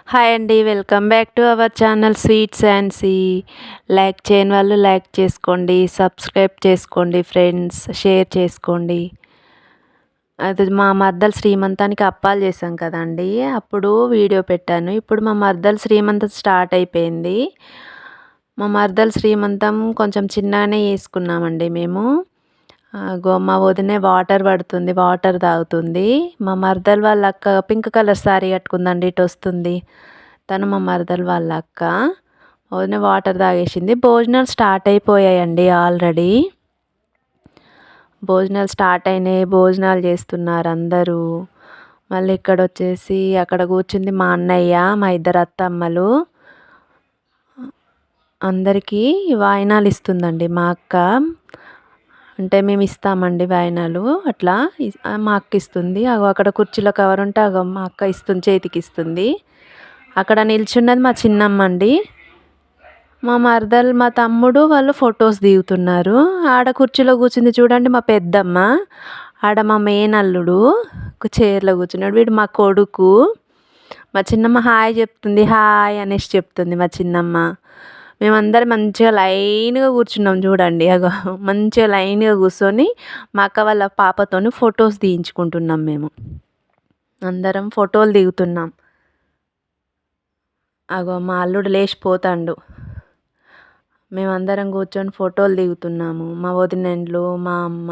Hi అండి. Welcome back to our channel sweets and sea. Like చేయని వాళ్ళు like చేసుకోండి, సబ్స్క్రైబ్ చేసుకోండి ఫ్రెండ్స్, షేర్ చేసుకోండి. అది మా మరదలు శ్రీమంతానికి అప్పాలు చేశాం కదండీ! అప్పుడు వీడియో పెట్టాను. ఇప్పుడు మా మరదలు శ్రీమంతం స్టార్ట్ అయిపోయింది. మా మరదలు శ్రీమంతం కొంచెం చిన్నగానే చేసుకున్నామండి మేము. మా వదిన వాటర్ పడుతుంది, వాటర్ తాగుతుంది. మా మరదలు వాళ్ళ అక్క పింక్ కలర్ శారీ కట్టుకుందండి, ఇటొస్తుంది. తను మా మరదలు వాళ్ళ అక్క. మా వదిన వాటర్ తాగేసింది. భోజనాలు స్టార్ట్ అయిపోయాయండి ఆల్రెడీ. భోజనాలు స్టార్ట్ అయినాయి. భోజనాలు చేస్తున్నారు అందరూ. మళ్ళీ ఇక్కడొచ్చేసి అక్కడ కూర్చుంది మా అన్నయ్య, మా ఇద్దరు అత్తమ్మలు. అందరికీ వాయినాలు ఇస్తుందండి మా అక్క. అంటే మేము ఇస్తామండి వాయినాలు అట్లా. మా అక్క ఇస్తుంది. అక్కడ కుర్చీలో కవర్ ఉంటే మా అక్క ఇస్తుంది, చేతికి ఇస్తుంది. అక్కడ నిల్చున్నది మా చిన్నమ్మ అండి. మా మరదలు మా తమ్ముడు వాళ్ళు ఫొటోస్ దిగుతున్నారు. ఆడ కుర్చీలో కూర్చుంది చూడండి మా పెద్దమ్మ. ఆడ మా మేనల్లుడు చైర్లో కూర్చున్నాడు. వీడు మా కొడుకు. మా చిన్నమ్మ హాయ్ చెప్తుంది, హాయ్ అనేసి చెప్తుంది మా చిన్నమ్మ. మేమందరం మంచిగా లైన్గా కూర్చున్నాం చూడండి. అగో మంచిగా లైన్గా కూర్చొని మా అక్క వాళ్ళ పాపతోని ఫొటోస్ తీయించుకుంటున్నాం మేము. అందరం ఫోటోలు దిగుతున్నాం. అగో మా అల్లుడు లేచిపోతాండు. మేమందరం కూర్చొని ఫోటోలు దిగుతున్నాము. మా వదినలు, మా అమ్మ,